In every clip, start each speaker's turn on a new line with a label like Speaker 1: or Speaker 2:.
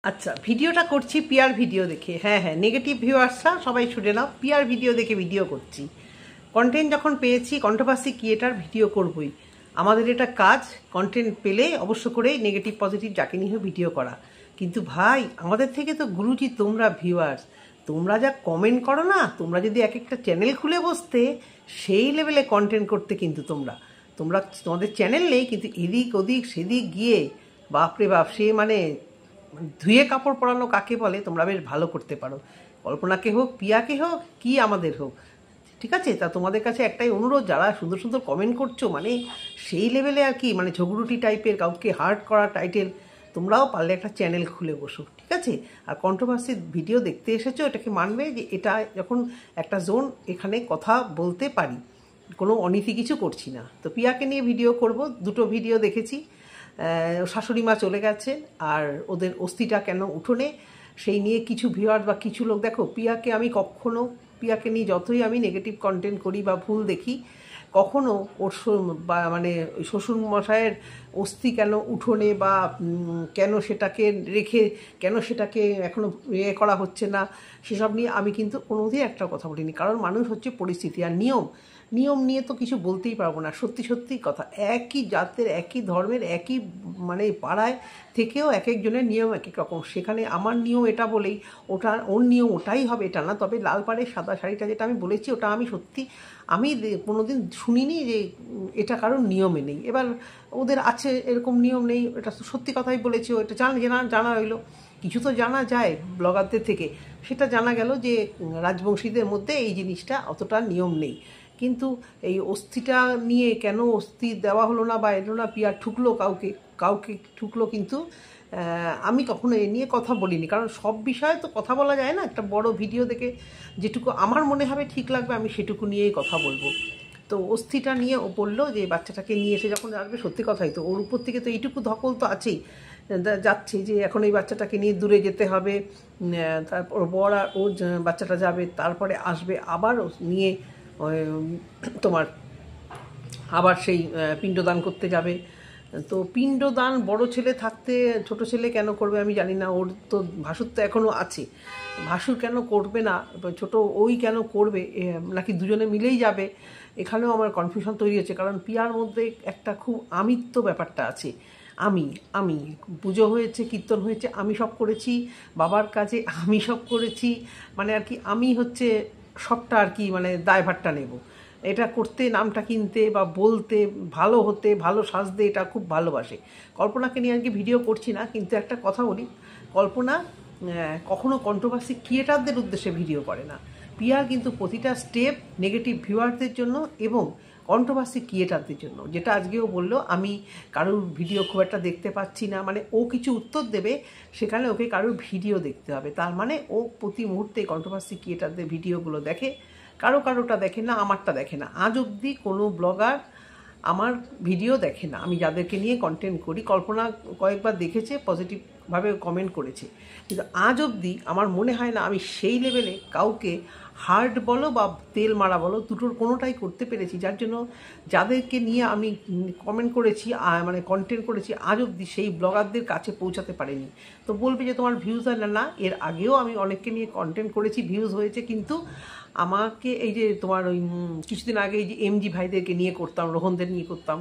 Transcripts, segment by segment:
Speaker 1: আচ্ছা, ভিডিওটা করছি পিয়ার ভিডিও দেখে। হ্যাঁ হ্যাঁ, নেগেটিভ ভিউয়ার্সরা সবাই শুনে নাও, পিয়ার ভিডিও দেখে ভিডিও করছি। কন্টেন্ট যখন পেয়েছি, কন্ট্রোভার্সি ক্রিয়েটার ভিডিও করবই। আমাদের এটা কাজ, কন্টেন্ট পেলে অবশ্য করেই নেগেটিভ পজিটিভ যাকে নিয়ে ভিডিও করা। কিন্তু ভাই, আমাদের থেকে তো গুরুজি তোমরা ভিউয়ার্স, তোমরা যা কমেন্ট করো না, তোমরা যদি এক একটা চ্যানেল খুলে বসতে সেই লেভেলে কন্টেন্ট করতে, কিন্তু তোমরা তোমরা তোমাদের চ্যানেল নেই, কিন্তু এদিক ওদিক সেদিক গিয়ে বাপরে বাপ, সে মানে ধুয়ে কাপড় পরানো কাকে বলে তোমরা বেশ ভালো করতে পারো। কল্পনাকে হোক, পিয়াকে হোক, কি আমাদের হোক, ঠিক আছে? তা তোমাদের কাছে একটাই অনুরোধ, যারা সুন্দর সুন্দর কমেন্ট করছো, মানে সেই লেভেলে আর কি, মানে ঝগড়ুটি টাইপের, কাউকে হার্ট করা টাইটেল, তোমরাও পারলে একটা চ্যানেল খুলে বসো, ঠিক আছে? আর কন্ট্রোভার্সি ভিডিও দেখতে এসেছো, এটাকে মানবে যে এটা যখন একটা জোন, এখানে কথা বলতে পারি, কোনো অনীতি কিছু করছি না। তো পিয়াকে নিয়ে ভিডিও করব, দুটো ভিডিও দেখেছি। শাশুড়ি মা চলে গেছে, আর ওদের অস্থিটা কেন উঠোনে, সেই নিয়ে কিছু ভিউয়ার বা কিছু লোক, দেখো পিয়াকে আমি কখনো, পিয়াকে নিয়ে যতই আমি নেগেটিভ কন্টেন্ট করি বা ভুল দেখি, কখনো ওর মানে শ্বশুরমশাইয়ের অস্থি কেন উঠোনে, বা কেন সেটাকে রেখে, কেন সেটাকে এখনও ইয়ে করা হচ্ছে না, সেসব নিয়ে আমি কিন্তু কোনোদিন একটা কথা বলিনি। কারণ মানুষ হচ্ছে পরিস্থিতি আর নিয়ম, নিয়ম নিয়ে তো কিছু বলতেই পারবো না। সত্যি সত্যি কথা, একই জাতের, একই ধর্মের, একই মানে পাড়ায় থেকেও এক একজনের নিয়ম এক এক রকম। সেখানে আমার নিয়ম এটা বলেই ওটা ওর নিয়ম ওটাই হবে এটা না। তবে লাল পাড়ের সাদা শাড়িটা যেটা আমি বলেছি, ওটা আমি সত্যি আমি কোনোদিন শুনিনি যে এটা কারোর নিয়মে নেই। এবার ওদের আছে এরকম নিয়ম নেই, এটা সত্যি কথাই বলেছি, এটা জানা রইলো। কিছু তো জানা যায় ব্লগারদের থেকে, সেটা জানা গেল যে রাজবংশীদের মধ্যে এই জিনিসটা অতটা নিয়ম নেই। কিন্তু এই অস্থিটা নিয়ে কেন অস্থি দেওয়া হলো না বা এলো না, পিয়ার ঠুকলো কাউকে, কাউকে ঠুকলো, কিন্তু আমি কখনো এ নিয়ে কথা বলিনি। কারণ সব বিষয়ে তো কথা বলা যায় না। একটা বড় ভিডিও দেখে যেটুকু আমার মনে হবে ঠিক লাগবে, আমি সেটুকু নিয়েই কথা বলবো। তো অস্থিটা নিয়ে ও বললো যে বাচ্চাটাকে নিয়ে এসে যখন আসবে, সত্যি কথাই তো, ওর উপর থেকে তো এইটুকু ধকল তো আছেই, যাচ্ছে যে এখন এই বাচ্চাটাকে নিয়ে দূরে যেতে হবে, তারপর বর আর ও বাচ্চাটা যাবে, তারপরে আসবে আবার নিয়ে তোমার আবার সেই পিণ্ডদান করতে যাবে। তো পিণ্ডদান বড় ছেলে থাকতে ছোট ছেলে কেন করবে আমি জানি না। ওর তো ভাসুর তো এখনও আছে, ভাসুর কেন করবে না, ছোট ওই কেন করবে, নাকি দুজনে মিলেই যাবে? এখানেও আমার কনফিউশন তৈরি হচ্ছে। কারণ পিয়ার মধ্যে একটা খুব আমিত্ব ব্যাপারটা আছে। আমি আমি পুজো হয়েছে, কীর্তন হয়েছে, আমি সব করেছি, বাবার কাজে আমি সব করেছি, মানে আর কি আমি হচ্ছে সবটা আর কি, মানে দায়ভারটা নেব। এটা করতে, নামটা কিনতে বা বলতে, ভালো হতে, ভালো সাজতে, এটা খুব ভালোবাসে। কল্পনাকে নিয়ে আজকে ভিডিও করছি না, কিন্তু একটা কথা বলি, কল্পনা কখনো কন্ট্রোভার্সি ক্রিয়েটারদের উদ্দেশ্যে ভিডিও করে না। পিয়ার কিন্তু প্রতিটা স্টেপ নেগেটিভ ভিউয়ারদের জন্য এবং কন্ট্রোভার্সি ক্রিয়েটারদের জন্য। যেটা আজকেও বললো, আমি কারোর ভিডিও খুব একটা দেখতে পাচ্ছি না, মানে ও কিছু উত্তর দেবে, সেখানে ওকে কারোর ভিডিও দেখতে হবে। তার মানে ও প্রতি মুহূর্তে কন্ট্রোভার্সি ক্রিয়েটারদের ভিডিওগুলো দেখে, কারোটা দেখে না, আমারটা দেখে না। আজ অবধি কোনো ব্লগার আমার ভিডিও দেখে না। আমি যাদেরকে নিয়ে কন্টেন্ট করি, কল্পনা কয়েকবার দেখেছে, পজিটিভভাবে কমেন্ট করেছে, কিন্তু আজ অবধি আমার মনে হয় না আমি সেই লেভেলে কাউকে হার্ড বলো বা তেল মারা বলো, দুটোর কোনোটাই করতে পেরেছি। যার জন্য যাদেরকে নিয়ে আমি কমেন্ট করেছি, মানে কন্টেন্ট করেছি, আজ অবধি সেই ব্লগারদের কাছে পৌঁছাতে পারেনি। তো বলবে যে তোমার ভিউজ হয় না। না, এর আগেও আমি অনেককে নিয়ে কন্টেন্ট করেছি, ভিউজ হয়েছে, কিন্তু আমাকে এই যে তোমার ওই কিছুদিন আগে এই যে এমজি ভাইদেরকে নিয়ে করতাম, রোহনদের নিয়ে করতাম,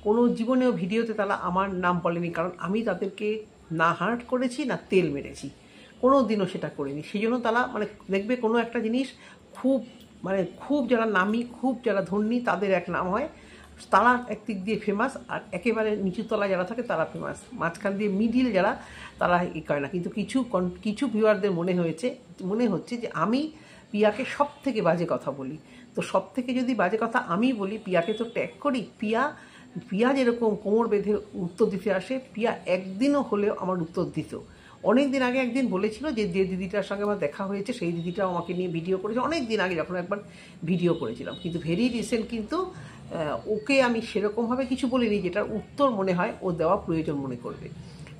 Speaker 1: কোনো জীবনেও ভিডিওতে তারা আমার নাম বলেনি। কারণ আমি তাদেরকে না হার্ট করেছি, না তেল মেরেছি, কোনো দিনও সেটা করিনি। সেই জন্য তারা, মানে দেখবে কোনো একটা জিনিস খুব, মানে খুব যারা নামি, খুব যারা ধন্যী, তাদের এক নাম হয়, তারা একদিক দিয়ে ফেমাস, আর একেবারে নিচুতলায় যারা থাকে তারা ফেমাস, মাঝখান দিয়ে মিডিল যারা, তারা ই করে না। কিন্তু কিছু ভিউয়ারদের মনে হচ্ছে যে আমি পিয়াকে সব থেকে বাজে কথা বলি। তো সব থেকে যদি বাজে কথা আমি বলি, পিয়াকে তো ট্যাগ করি। পিয়া যেরকম কোমর বেঁধে উত্তর দিতে আসে, পিয়া একদিনও হলেও আমার উত্তর দিত। অনেক দিন আগে একদিন বলেছিল যে দিদিটার সঙ্গে আমার দেখা হয়েছে, সেই দিদিটাও আমাকে নিয়ে ভিডিও করেছে, অনেক দিন আগে যখন একবার ভিডিও করেছিলাম। কিন্তু ভেরি রিসেন্ট কিন্তু ওকে আমি সেরকমভাবে কিছু বলিনি যেটার উত্তর মনে হয় ও দেওয়া প্রয়োজন মনে করবে।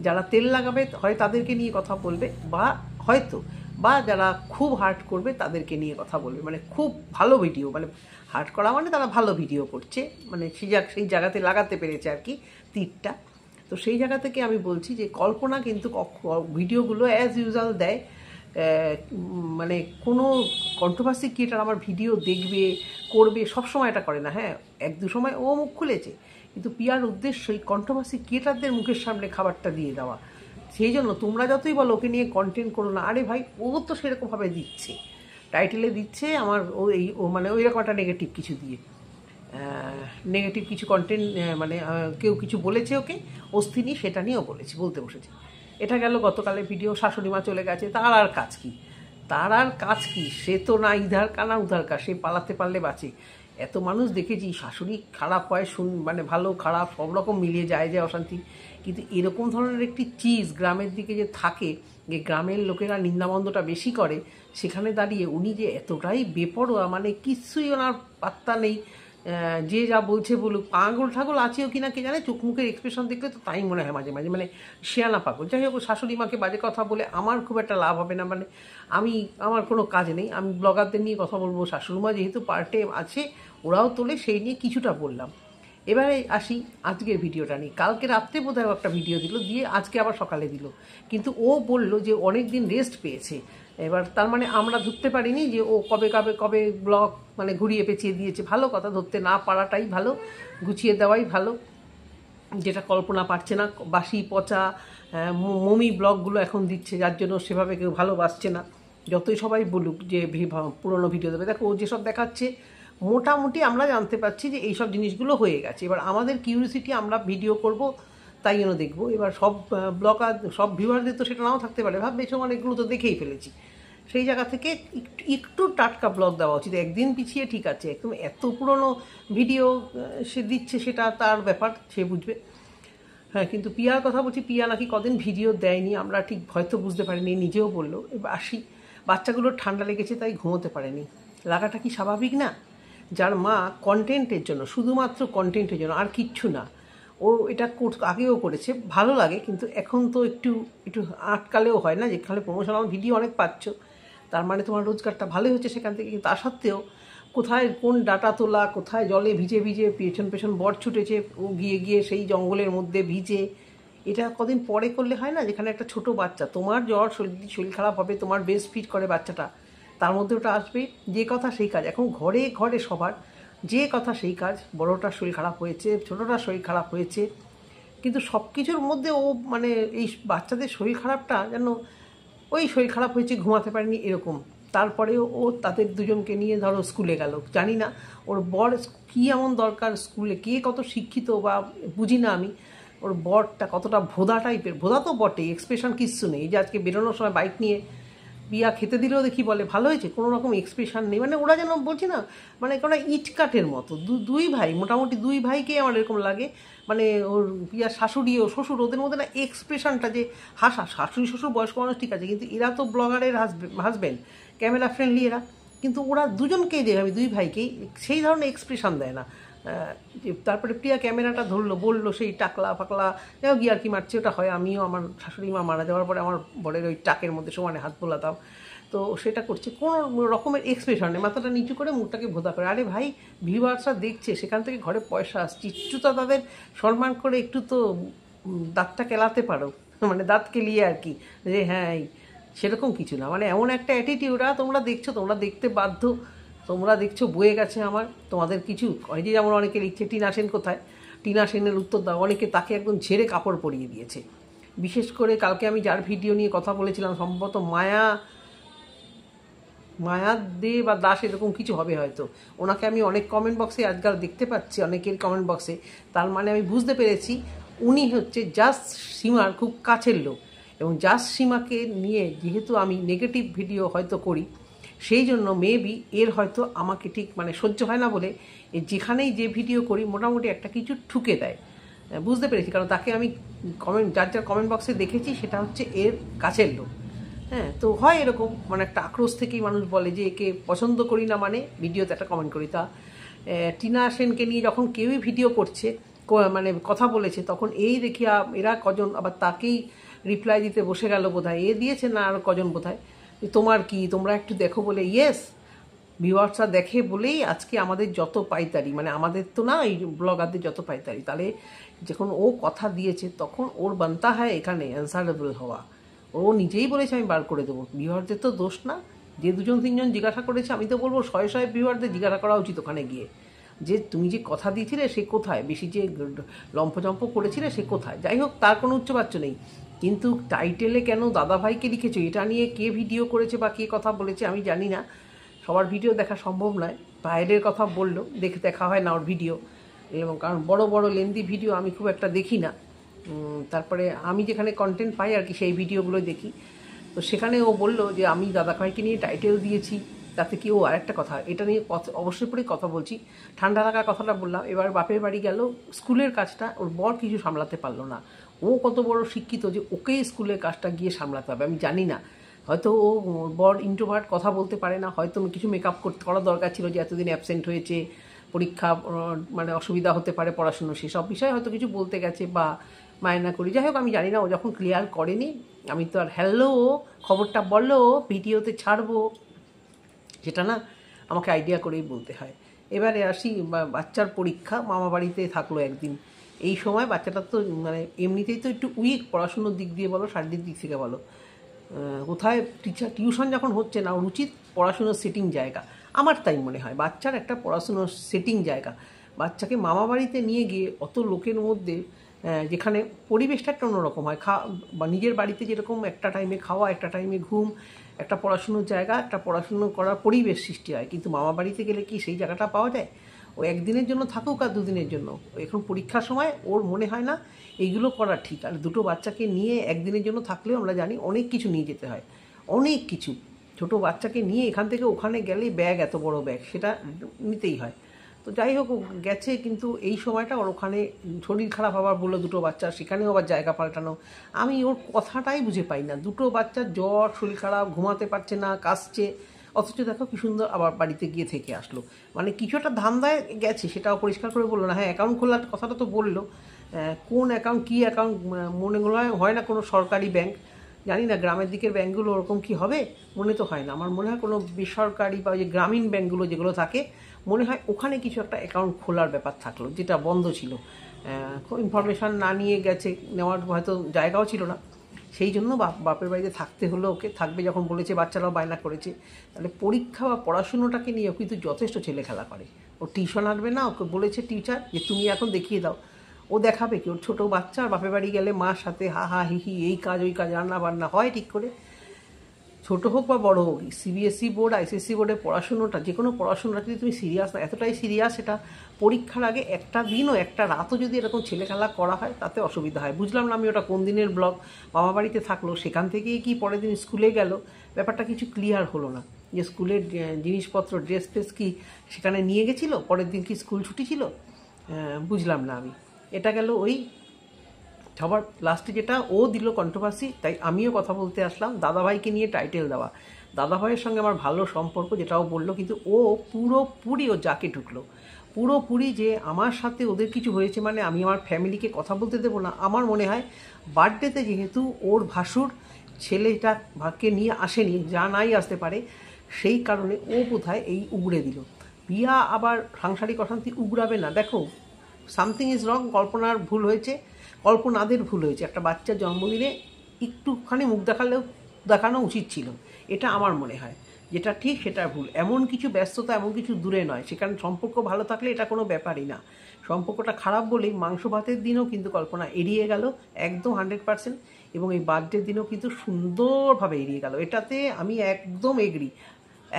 Speaker 1: যারা তেল লাগাবে হয় তাদেরকে নিয়ে কথা বলবে, বা হয়তো বা যারা খুব হার্ট করবে তাদেরকে নিয়ে কথা বলবে। মানে খুব ভালো ভিডিও, মানে হার্ট করা মানে তারা ভালো ভিডিও করছে, মানে সেই জায়গাতে লাগাতে পেরেছে আর কি তীরটা। তো সেই জায়গা থেকে আমি বলছি যে কল্পনা কিন্তু ভিডিওগুলো অ্যাজ ইউজুয়াল দেয়, মানে কোনো কন্ট্রোভার্সি ক্রিয়েটার আমার ভিডিও দেখবে করবে সবসময় এটা করে না। হ্যাঁ, এক দু সময় ও মুখ খুলেছে, কিন্তু পিয়ার উদ্দেশ্যই কন্ট্রোভার্সি ক্রিয়েটারদের মুখের সামনে খাবারটা দিয়ে দেওয়া। সেই জন্য তোমরা যতই বলো ওকে নিয়ে কন্টেন্ট করো না, আরে ভাই ও তো সেরকমভাবে দিচ্ছে, টাইটেলে দিচ্ছে আমার ও মানে ওই রকম একটা নেগেটিভ কিছু দিয়ে, নেগেটিভ কিছু কন্টেন্ট, মানে কেউ কিছু বলেছে ওকে অস্থিনি, সেটা নিয়েও বলতে বসেছে। এটা গেল গতকালের ভিডিও। শাশুড়ি মা চলে গেছে, তার আর কাজ কি? সে তো না ইধার কানা উধার কা, সে পালাতে পারলে বাঁচে। এত মানুষ দেখেছি শাশুড়ি খারাপ হয়, মানে ভালো খারাপ সব রকম মিলিয়ে যায় অশান্তি, কিন্তু এরকম ধরনের একটি চিজ গ্রামের দিকে যে থাকে, যে গ্রামের লোকেরা নিন্দামন্দটা বেশি করে, সেখানে দাঁড়িয়ে উনি যে এতটাই বেপরোয়া, মানে কিছুই ওনার পাত্তা নেই, যে যা বলছে বলুক, পাগল ঠাগল আছেও কিনা কে জানে, চোখ মুখের এক্সপ্রেশন দেখলে তো তাই মনে হয় মাঝে মাঝে, মানে শেয়ানা পাগল। যাই হোক, শাশুড়ি মাকে বাজে কথা বলে আমার খুব একটা লাভ হবে না, মানে আমার কোনো কাজ নেই, আমি ব্লগারদের নিয়ে কথা বলবো, শাশুড়ি মা যেহেতু পার্টে আছে ওরাও তোলে, সেই নিয়ে কিছুটা বললাম। এবারে আসি আজকের ভিডিওটা নিয়ে। কালকে রাত্রে বোধহয় একটা ভিডিও দিল, দিয়ে আজকে আবার সকালে দিল, কিন্তু ও বলল যে অনেক দিন রেস্ট পেয়েছে। এবার তার মানে আমরা ধরতে পারিনি যে ও কবে ব্লগ মানে ঘুরিয়ে পেঁচিয়ে দিয়েছে। ভালো কথা, ধরতে না পারাটাই ভালো, গুছিয়ে দেওয়াই ভালো, যেটা কল্পনা পারছে না। বাসি পচা মমি ব্লগগুলো এখন দিচ্ছে, যার জন্য সেভাবে কেউ ভালোবাসছে না, যতই সবাই বলুক যে পুরনো ভিডিও দেবে। দেখো ও যেসব দেখাচ্ছে মোটামুটি আমরা জানতে পারছি যে এইসব জিনিসগুলো হয়ে গেছে। এবার আমাদের কিউরিসিটি, আমরা ভিডিও করব তাই জন্য দেখবো। এবার সব ব্লগার সব ভিউয়ারদের তো সেটা নাও থাকতে পারে, ভাববে এসব অনেকগুলো তো দেখেই ফেলেছি। সেই জায়গা থেকে একটু টাটকা ব্লগ দেওয়া উচিত, একদিন পিছিয়ে ঠিক আছে, একদম এত পুরনো ভিডিও সে দিচ্ছে সেটা তার ব্যাপার, সে বুঝবে। হ্যাঁ, কিন্তু পিয়ার কথা বলছি, পিয়া নাকি কদিন ভিডিও দেয়নি, আমরা ঠিক হয়তো বুঝতে পারিনি, নিজেও বললো। এবার আসি, বাচ্চাগুলোর ঠান্ডা লেগেছে তাই ঘুমোতে পারেনি, লাগাটা কি স্বাভাবিক না? যার মা কন্টেন্টের জন্য, শুধুমাত্র কন্টেন্টের জন্য, আর কিচ্ছু না, ও এটা আগেও করেছে, ভালো লাগে, কিন্তু এখন তো একটু আটকালেও হয় না, যেখানে প্রমোশনাল ভিডিও অনেক পাচ্ছ, তার মানে তোমার রোজগারটা ভালোই হচ্ছে সেখান থেকে। কিন্তু তা সত্ত্বেও কোথায় কোন ডাটা তোলা, কোথায় জলে ভিজে পেছন বর ছুটেছে, ও গিয়ে সেই জঙ্গলের মধ্যে ভিজে, এটা কদিন পরে করলে হয় না? যেখানে একটা ছোট বাচ্চা, তোমার জ্বর শরীর খারাপ হবে, তোমার বেস্ট ফিট করে বাচ্চাটা, তার মধ্যে ওটা আসবে, যে কথা সেই কাজ। এখন ঘরে ঘরে সবার যে কথা সেই কাজ, বড়টার শরীর খারাপ হয়েছে, ছোটোটার শরীর খারাপ হয়েছে, কিন্তু সব কিছুর মধ্যে ও মানে এই বাচ্চাদের শরীর খারাপটা যেন ওই শরীর খারাপ হয়েছে ঘুমাতে পারেনি এরকম। তারপরেও ও তাদের দুজনকে নিয়ে ধরো স্কুলে গেল, জানি না ওর বর কী এমন দরকার স্কুলে, কে কত শিক্ষিত বা বুঝি না আমি, ওর বরটা কতটা ভোদা টাইপের, ভোদা তো বটেই, এক্সপ্রেশন কিচ্ছু নেই। এই যে আজকে বেরোনোর সময় বাইক নিয়ে বিয়া খেতে দিলেও দেখি বলে ভালো হয়েছে, কোনো রকম এক্সপ্রেশন নেই, মানে ওরা যেন বলছি না, মানে ওরা ইটকাঠের মতো দুই ভাই, মোটামুটি দুই ভাইকে আমার এরকম লাগে, মানে ওর বিয়ার শাশুড়ি ও শ্বশুর, ওদের মধ্যে না এক্সপ্রেশনটা যে শাশুড়ি শ্বশুর বয়স্ক মানুষ ঠিক আছে, কিন্তু এরা তো ব্লগারের হাজব্যান্ড, ক্যামেরা ফ্রেন্ডলি এরা, কিন্তু ওরা দুজনকেই দেখে দুই ভাইকেই সেই ধরনের এক্সপ্রেশন দেয় না। তারপরে প্রিয়া ক্যামেরাটা ধরলো, বললো সেই টাকলা ফাকলা যাও গিয়ে আর কি মারছে, ওটা হয়, আমিও আমার শাশুড়ি মা মারা যাওয়ার পরে আমার বরের ওই টাকের মধ্যে সমানে হাত বোলাতাম, তো সেটা করছে, কোনো রকমের এক্সপ্রেশন নেই, মাথাটা নিচু করে মুখটাকে ভোদা করে। আরে ভাই, ভিউয়ার্সরা দেখছে, সেখান থেকে ঘরে পয়সা আসছে, একটুটা তাদের সম্মান করে একটু তো দাঁতটা কেলাতে পারো, মানে দাঁত কেলিয়ে আর কি, যে হ্যাঁ সেরকম কিছু না, মানে এমন একটা অ্যাটিটিউড। তোমরা দেখছো, তোমরা দেখতে বাধ্য, তোমরা দেখছো বয়ে গেছে আমার, তোমাদের কিছু ওই যে যেমন অনেকে লিখছে টিনা সেন কোথায়, টিনা সেনের উত্তর দাও, অনেকে তাকে একদম ঝেড়ে কাপড় পরিয়ে দিয়েছে। বিশেষ করে কালকে আমি যার ভিডিও নিয়ে কথা বলেছিলাম, সম্ভবত মায়া দে বা দাস এরকম কিছু হবে হয়তো, ওনাকে আমি অনেক কমেন্ট বক্সে আজকাল দেখতে পাচ্ছি, অনেকের কমেন্ট বক্সে, তার মানে আমি বুঝতে পেরেছি উনি হচ্ছে জাস্ট সীমার খুব কাছের লোক, এবং জাস্ট সীমাকে নিয়ে যেহেতু আমি নেগেটিভ ভিডিও হয়তো করি, সেই জন্য মেবি এর হয়তো আমাকে ঠিক মানে সহ্য হয় না বলে যেখানেই যে ভিডিও করি মোটামুটি একটা কিছু ঠুকে দেয়, বুঝতে পেরেছি। কারণ তাকে আমি যার কমেন্ট বক্সে দেখেছি সেটা হচ্ছে এর কাছের লোক। হ্যাঁ, তো হয় এরকম, মানে একটা আক্রোশ থেকেই মানুষ বলে যে একে পছন্দ করি না, মানে ভিডিওতে একটা কমেন্ট করি। তা টিনা সেনকে নিয়ে যখন কেউই ভিডিও করছে, মানে কথা বলেছে, তখন এই দেখিয়া এরা কজন আবার তাকেই রিপ্লাই দিতে বসে গেল, বোধহয় এ দিয়েছে না আর কজন বোধহয়, তোমার কি, তোমরা একটু দেখো বলে, ইয়েস ভিউয়ার্সরা দেখে বলেই আজকে আমাদের যত পাইতারি, মানে আমাদের তো না, এই ব্লগারদের যত পাইতারি। তাহলে যখন ও কথা দিয়েছে তখন ওর বানতা হয় এখানে অ্যান্সারেবল হওয়া। ও নিজেই বলেছে আমি বার করে দেবো, ভিউয়ারদের তো দোষ না। যে 2-3 জন জিজ্ঞাসা করেছে, আমি তো বলবো শয়ে শয়ে ভিউয়ারদের জিজ্ঞাসা করা উচিত ওখানে গিয়ে, যে তুমি যে কথা দিয়েছিলে সে কোথায়, বেশি যে লম্পজম্প করেছিলে সে কোথায়। যাই হোক, তার কোনো উচ্চবাচ্য নেই, কিন্তু টাইটেলে কেন দাদাভাইকে লিখেছো, এটা নিয়ে কে ভিডিও করেছে বা কে কথা বলেছে আমি জানি না। সবার ভিডিও দেখা সম্ভব নয়, পায়েলের কথা বললো, দেখা হয় না ওর ভিডিও, এবং কারণ বড় বড় লেন্দি ভিডিও আমি খুব একটা দেখি না। তারপরে আমি যেখানে কন্টেন্ট পাই আর কি, সেই ভিডিওগুলোই দেখি। তো সেখানে ও বললো যে আমি দাদাভাইকে নিয়ে টাইটেল দিয়েছি, তাতে কি ও আরেকটা কথা, এটা নিয়ে অবশ্যই পরেই কথা বলছি। ঠান্ডা লাগার কথাটা বললাম। এবার বাপের বাড়ি গেল, স্কুলের কাজটা ওর বর কিছু সামলাতে পারলো না। ও কত বড় শিক্ষিত যে ওকেই স্কুলের কাজটা গিয়ে সামলাতে হবে আমি জানি না। হয়তো ও বর ইন্ট্রোভার্ট, কথা বলতে পারে না, হয়তো কিছু মেকআপ করা দরকার ছিল, যে এতদিন অ্যাবসেন্ট হয়েছে, পরীক্ষা মানে অসুবিধা হতে পারে পড়াশুনো, সেসব বিষয়ে হয়তো কিছু বলতে গেছে বা মায়না করি। যাই হোক, আমি জানি না, ও যখন ক্লিয়ার করেনি আমি তো আর হ্যালো খবরটা বললো ভিডিওতে ছাড়বো সেটা না, আমাকে আইডিয়া করেই বলতে হয়। এবারে আসি, বাচ্চার পরীক্ষা, মামা বাড়িতে থাকলো একদিন। এই সময় বাচ্চাটা তো মানে এমনিতেই তো একটু উইক, পড়াশুনোর দিক দিয়ে বলো, শারীরিক দিক থেকে বলো। কোথায় টিউশন যখন হচ্ছে না, ওর উচিত পড়াশুনোর সেটিং জায়গা, আমার তাই মনে হয়। বাচ্চার একটা পড়াশুনোর সেটিং জায়গা, বাচ্চাকে মামা বাড়িতে নিয়ে গিয়ে অত লোকের মধ্যে, যেখানে পরিবেশটা একটা অন্যরকম হয়, বা নিজের বাড়িতে যেরকম একটা টাইমে খাওয়া, একটা টাইমে ঘুম, একটা পড়াশুনোর জায়গা, একটা পড়াশুনো করার পরিবেশ সৃষ্টি হয়, কিন্তু মামা বাড়িতে গেলে কি সেই জায়গাটা পাওয়া যায়? ও একদিনের জন্য থাকুক আর 2 দিনের জন্য, এখন পরীক্ষার সময় ওর মনে হয় না এইগুলো করা ঠিক। আর দুটো বাচ্চাকে নিয়ে একদিনের জন্য থাকলেও আমরা জানি অনেক কিছু নিয়ে যেতে হয়, অনেক কিছু। ছোটো বাচ্চাকে নিয়ে এখান থেকে ওখানে গেলেই ব্যাগ, এত বড় ব্যাগ, সেটা নিতেই হয়। তো যাই হোক, ও গেছে, কিন্তু এই সময়টা ওর ওখানে শরীর খারাপ আবার বললো দুটো বাচ্চা, সেখানেও আবার জায়গা পাল্টানো। আমি ওর কথাটাই বুঝে পাই না, দুটো বাচ্চার জ্বর, শরীর খারাপ, ঘুমাতে পারছে না, কাশছে, অথচ দেখো কি সুন্দর আবার বাড়িতে গিয়ে থেকে আসলো। মানে কিছু একটা ধান্দায় গেছে, সেটাও পরিষ্কার করে বললো না। হ্যাঁ, অ্যাকাউন্ট খোলার কথাটা তো বললো, কোন অ্যাকাউন্ট, কী অ্যাকাউন্ট, মনে হয় না কোনো সরকারি ব্যাংক, জানি না গ্রামের দিকের ব্যাঙ্কগুলো ওরকম কি হবে, মনে তো হয় না। আমার মনে হয় কোনো বেসরকারি বা ওই যে গ্রামীণ ব্যাঙ্কগুলো যেগুলো থাকে, মনে হয় ওখানে কিছু একটা অ্যাকাউন্ট খোলার ব্যাপার থাকলো, যেটা বন্ধ ছিল। ইনফরমেশান না নিয়ে গেছে, নেওয়ার হয়তো জায়গাও ছিল না, সেই জন্য বাপের বাড়িতে থাকতে হলো ওকে। থাকবে যখন বলেছে, বাচ্চারাও বায়না করেছে, তাহলে পরীক্ষা বা পড়াশুনোটাকে নিয়ে কিন্তু যথেষ্ট ছেলে খেলা করে। ও টিউশন আসবে না, ওকে বলেছে টিচার যে তুমি এখন দেখিয়ে দাও। ও দেখাবে কি? ওর ছোটো বাচ্চা, আর বাপের বাড়ি গেলে মার সাথে হা হা হি হি, এই কাজ ওই কাজ, রান্না বান্না হয় ঠিক করে। ছোটো হোক বা বড়ো হোক, সিবিএসসি বোর্ড, আইসিএসসি বোর্ডের পড়াশুনোটা, যে কোনো পড়াশোনাটা যদি তুমি সিরিয়াস না, এতটাই সিরিয়াস, এটা পরীক্ষার আগে একটা দিনও একটা রাতও যদি এরকম ছেলেখেলা করা হয় তাতে অসুবিধা হয়। বুঝলাম না আমি ওটা কোন দিনের ব্লগ, মামা বাড়িতে থাকলো, সেখান থেকেই কি পরের দিন স্কুলে গেল, ব্যাপারটা কিছু ক্লিয়ার হলো না। যে স্কুলের জিনিসপত্র, ড্রেস ফ্রেস কি সেখানে নিয়ে গেছিলো, পরের দিন কি স্কুল ছুটি ছিল, বুঝলাম না আমি। এটা গেল ওই সবার লাস্টে, যেটা ও দিল কন্ট্রোভার্সি, তাই আমিও কথা বলতে আসলাম। দাদাভাইকে নিয়ে টাইটেল দেওয়া, দাদাভাইয়ের সঙ্গে আমার ভালো সম্পর্ক, যেটাও বললো, কিন্তু ও পুরোপুরি ও যাকে ঢুকলো, পুরোপুরি যে আমার সাথে ওদের কিছু হয়েছে মানে আমি আমার ফ্যামিলিকে কথা বলতে দেবো না। আমার মনে হয় বার্থডেতে যেহেতু ওর ভাসুর ছেলেটা ভাগকে নিয়ে আসেনি, যা নাই আসতে পারে, সেই কারণে ও বোধহয় এই উগড়ে দিল। পিয়া আবার সাংসারিক অশান্তি উগড়াবে না। দেখো, সামথিং ইজ রং, কল্পনার ভুল হয়েছে, কল্পনাদের ভুল হয়েছে। একটা বাচ্চার জন্মদিনে একটুখানি মুখ দেখানো উচিত ছিল, এটা আমার মনে হয়। যেটা ঠিক সেটা ভুল। এমন কিছু ব্যস্ততা, এমন কিছু দূরে নয়, সেখানে সম্পর্ক ভালো থাকলে এটা কোনো ব্যাপারই না। সম্পর্কটা খারাপ বলেই মাংস ভাতের দিনও কিন্তু কল্পনা এড়িয়ে গেল একদম 100%, এবং এই বার্থডের দিনও কিন্তু সুন্দরভাবে এড়িয়ে গেল। এটাতে আমি একদম এগ্রি,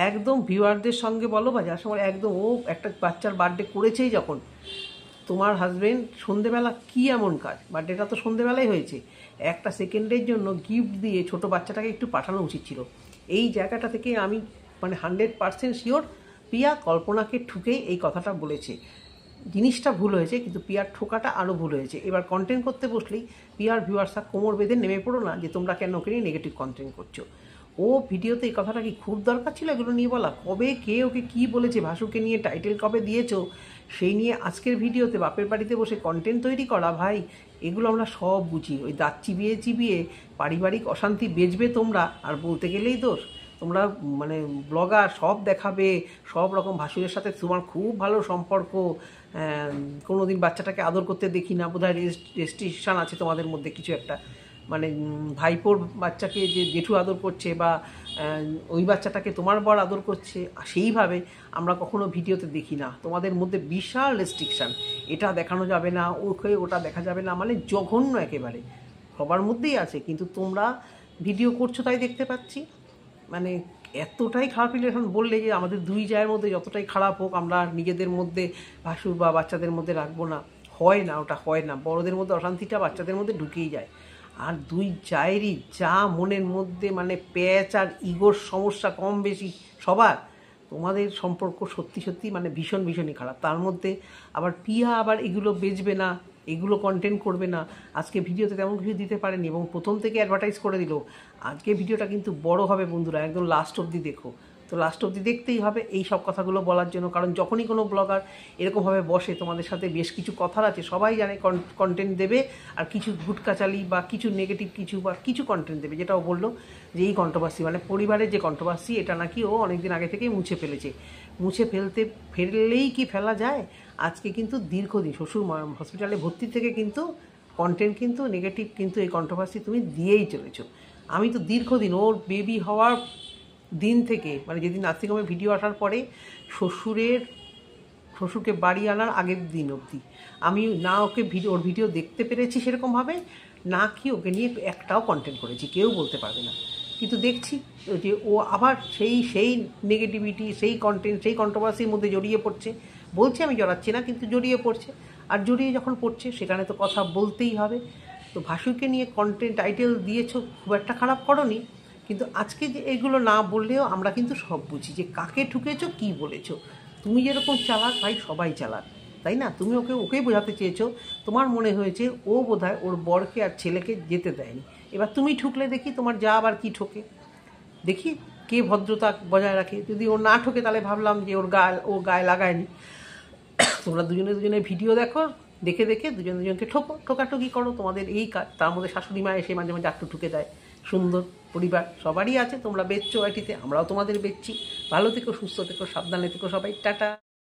Speaker 1: একদম ভিউয়ারদের সঙ্গে বলো বা যার সঙ্গে, একদম ও একটা বাচ্চার বার্থডে করেছেই যখন, তোমার হাজব্যান্ড সন্ধেবেলা কী এমন কাজ, বার্থডেটা তো সন্ধেবেলায় হয়েছে, একটা সেকেন্ডের জন্য গিফট দিয়ে ছোটো বাচ্চাটাকে একটু পাঠানো উচিত ছিল। এই জায়গাটা থেকে আমি মানে 100% শিওর পিয়া কল্পনাকে ঠুকেই এই কথাটা বলেছে। জিনিসটা ভুল হয়েছে, কিন্তু পিয়ার ঠোকাটা আরও ভুল হয়েছে। এবার কন্টেন্ট করতে বসলেই পিয়ার ভিউয়ার্সরা কোমর বেঁধে নেমে পড়ো না যে তোমরা কেন ওকে নিয়ে নেগেটিভ কন্টেন্ট করছো। ও ভিডিওতে এই কথাটা কি খুব দরকার ছিল এগুলো নিয়ে বলা? কবে কে ওকে কী বলেছে, ভাসুকে নিয়ে টাইটেল কবে দিয়েছো, সেই নিয়ে আজকের ভিডিওতে বাপের বাড়িতে বসে কন্টেন্ট তৈরি করা, ভাই এগুলো আমরা সব বুঝি। ওই দাঁত চিবিয়ে চিবিয়ে পারিবারিক অশান্তি বেচবে তোমরা, আর বলতে গেলেই দোষ। তোমরা মানে ব্লগার সব দেখাবে, সব রকম ভাসুরের সাথে তোমার খুব ভালো সম্পর্ক, কোনো দিন বাচ্চাটাকে আদর করতে দেখি না, বোধহয় রেস্ট্রিকশান আছে তোমাদের মধ্যে কিছু একটা, মানে ভাইপোর বাচ্চাকে যে জেঠু আদর করছে বা ওই বাচ্চাটাকে তোমার বর আদর করছে, সেইভাবে আমরা কখনো ভিডিওতে দেখি না। তোমাদের মধ্যে বিশাল রেস্ট্রিকশান, এটা দেখানো যাবে না, ওটা দেখা যাবে না, মানে জঘন্য একেবারে সবার মধ্যেই আছে, কিন্তু তোমরা ভিডিও করছো তাই দেখতে পাচ্ছি। মানে এতটাই খারাপ রিলেশন বললে যে আমাদের দুই জায়ের মধ্যে যতটাই খারাপ হোক আমরা নিজেদের মধ্যে ভাসুর বা বাচ্চাদের মধ্যে রাখবো না, হয় না, ওটা হয় না। বড়দের মধ্যে অশান্তিটা বাচ্চাদের মধ্যে ঢুকেই যায়। আর দুই জায়েরই যা মনের মধ্যে মানে প্যাচ আর ইগোর সমস্যা কম বেশি সবার, তোমাদের সম্পর্ক সত্যি সত্যি মানে ভীষণই খারাপ। তার মধ্যে আবার পিয়া আবার এগুলো বেচবে না, এগুলো কন্টেন্ট করবে না, আজকে ভিডিওতে তেমন কিছু দিতে পারেনি এবং প্রথম থেকে অ্যাডভার্টাইজ করে দিল। আজকে ভিডিওটা কিন্তু বড় হবে বন্ধুরা, একদম লাস্ট অবধি দেখো। তো লাস্ট অবধি দেখতেই হবে এই সব কথাগুলো বলার জন্য, কারণ যখনই কোনো ব্লগার এরকমভাবে বসে তোমাদের সাথে বেশ কিছু কথার আছে, সবাই জানে কন্টেন্ট দেবে আর কিছু গুটকাচালি বা কিছু নেগেটিভ কিছু বা কিছু কন্টেন্ট দেবে। যেটাও বললো যে এই কন্ট্রোভার্সি মানে পরিবারের যে কন্ট্রোভার্সি, এটা নাকি ও অনেকদিন আগে থেকেই মুছে ফেলেছে। মুছে ফেললেই কি ফেলা যায়? আজকে কিন্তু দীর্ঘদিন শ্বশুর হসপিটালে ভর্তি থেকে কিন্তু কন্টেন্ট কিন্তু নেগেটিভ কিন্তু এই কন্ট্রোভার্সি তুমি দিয়েই চলেছো। আমি তো দীর্ঘদিন ওর বেবি হওয়ার দিন থেকে, মানে যেদিন নার্সিংহোমে ভিডিও আসার পরে শ্বশুরকে বাড়ি আনার আগের দিন অবধি আমি না ওকে ওর ভিডিও দেখতে পেরেছি সেরকমভাবে, না কি ওকে নিয়ে একটাও কন্টেন্ট করেছি, কেউ বলতে পারবে না। কিন্তু দেখছি যে ও আবার সেই নেগেটিভিটি, সেই কন্টেন্ট, সেই কন্ট্রোভার্সির মধ্যে জড়িয়ে পড়ছে। বলছি আমি জড়াচ্ছি না, কিন্তু জড়িয়ে পড়ছে। আর জড়িয়ে যখন পড়ছে সেখানে তো কথা বলতেই হবে। তো ভাসুরকে নিয়ে কন্টেন্ট টাইটেল দিয়েছো, খুব একটা খারাপ করোনি, কিন্তু আজকে যে এগুলো না বললেও আমরা কিন্তু সব বুঝি যে কাকে ঠুকেছো, কী বলেছো। তুমি যেরকম চালাক ভাই, সবাই চালাক, তাই না? তুমি ওকেই বোঝাতে চেয়েছো, তোমার মনে হয়েছে ও বোধহয় ওর বরকে আর ছেলেকে যেতে দেয়নি। এবার তুমি ঠুকলে দেখি তোমার যা আবার কি ঠোকে, দেখি কে ভদ্রতা বজায় রাখে। যদি ও না ঠোকে তাহলে ভাবলাম যে ও গায়ে লাগায়নি। তোমরা দুজনে ভিডিও দেখো, দেখে দুজনকে ঠোকাঠুকি করো, তোমাদের এই কাজ। তার মধ্যে শাশুড়ি মা এসে মাঝে মাঝে একটু ঠুকে দেয়। সুন্দর পরিবার সবারই আছে, তোমরা বেচছো আইটিতে, আমরাও তোমাদের বেচছি। ভালো থেকো, সুস্থ থেকো, সাবধানে থেকো সবাই, টাটা।